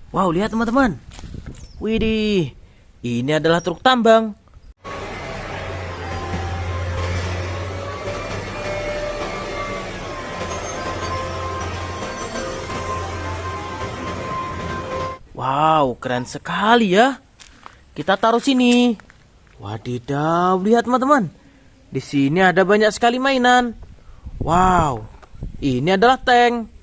Wow, lihat teman-teman. Widih, ini adalah truk tambang. Wow, keren sekali ya. Kita taruh sini. Wadidaw, lihat teman-teman. Di sini ada banyak sekali mainan. Wow, ini adalah tank.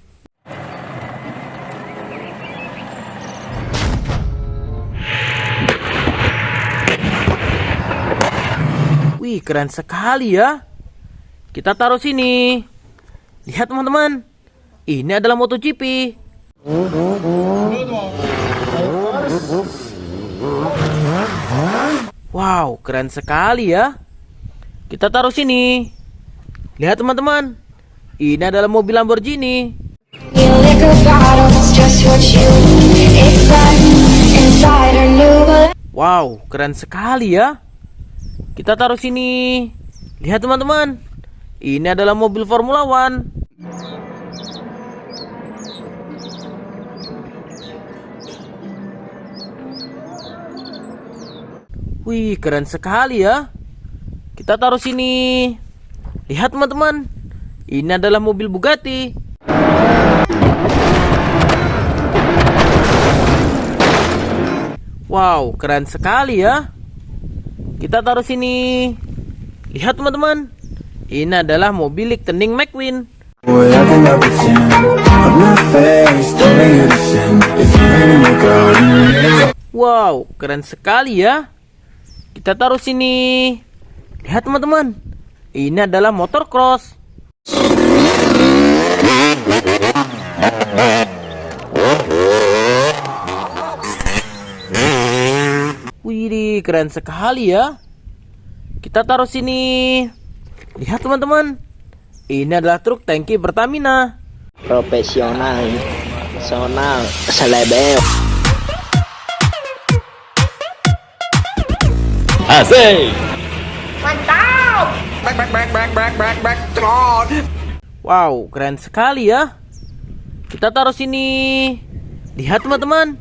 Wih, keren sekali ya. Kita taruh sini. Lihat teman-teman. Ini adalah MotoGP. Wow, keren sekali ya. Kita taruh sini. Lihat teman-teman. Ini adalah mobil Lamborghini. Wow, keren sekali ya. Kita taruh sini. Lihat teman-teman. Ini adalah mobil Formula One. Wih, keren sekali ya. Kita taruh sini. Lihat teman-teman. Ini adalah mobil Bugatti. Wow, keren sekali ya. Kita taruh sini. Lihat teman-teman. Ini adalah mobil Lightning McQueen. Wow, keren sekali ya. Kita taruh sini. Lihat teman-teman. Ini adalah motor cross. Wih, keren sekali ya. Kita taruh sini. Lihat teman-teman. Ini adalah truk tangki Pertamina. Profesional, personal, selebel. Asik. Mantap. Back, terus. Wow, keren sekali ya. Kita taruh sini. Lihat teman-teman.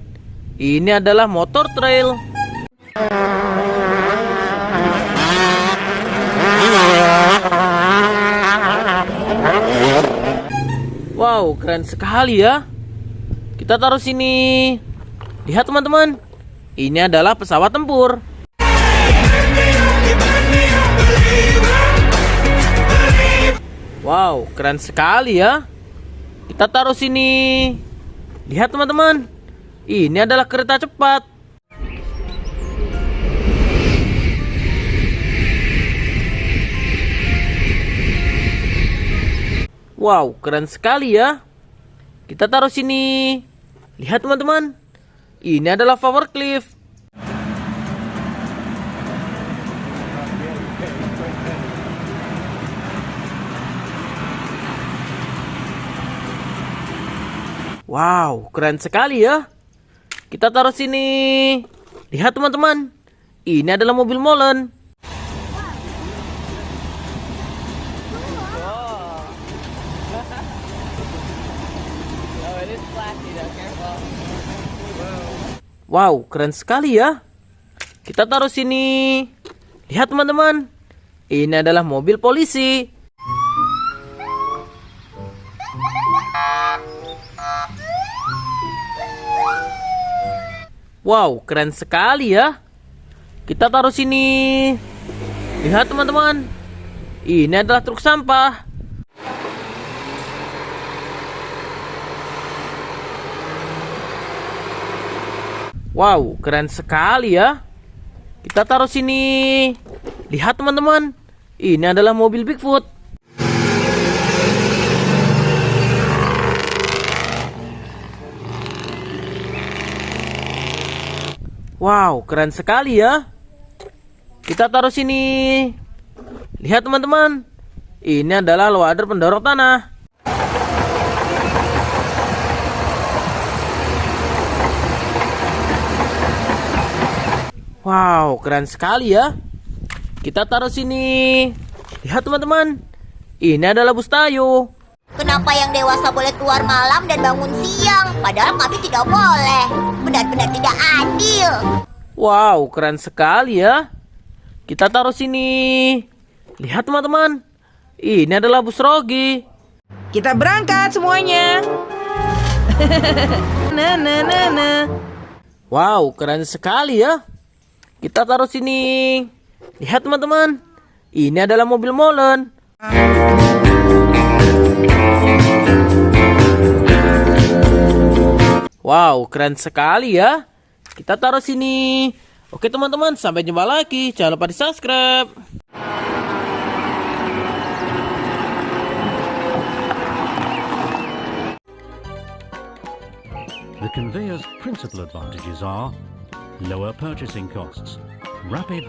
Ini adalah motor trail. Wow, keren sekali ya. Kita taruh sini. Lihat teman-teman. Ini adalah pesawat tempur. Wow, keren sekali ya. Kita taruh sini. Lihat teman-teman. Ini adalah kereta cepat. Wow, keren sekali ya. Kita taruh sini. Lihat teman-teman. Ini adalah Powercliff. Wow, keren sekali ya. Kita taruh sini. Lihat teman-teman. Ini adalah mobil molen. Wow, keren sekali ya. Kita taruh sini. Lihat teman-teman. Ini adalah mobil polisi. Wow, keren sekali ya. Kita taruh sini. Lihat teman-teman. Ini adalah truk sampah. Wow, keren sekali ya. Kita taruh sini. Lihat teman-teman. Ini adalah mobil Bigfoot. Wow, keren sekali ya. Kita taruh sini. Lihat teman-teman. Ini adalah loader pendorong tanah. Wow, keren sekali ya. Kita taruh sini. Lihat teman-teman. Ini adalah bus Tayo. Kenapa yang dewasa boleh keluar malam dan bangun siang? Padahal kami tidak boleh. Benar-benar tidak adil. Wow, keren sekali ya. Kita taruh sini. Lihat teman-teman. Ini adalah bus Rogi. Kita berangkat semuanya. Nah. Wow, keren sekali ya. Kita taruh sini. Lihat teman-teman. Ini adalah mobil molen. Wow, keren sekali ya. Kita taruh sini. Oke teman-teman, sampai jumpa lagi. Jangan lupa di-subscribe. The conveyor's principal advantages are lower purchasing costs, rapid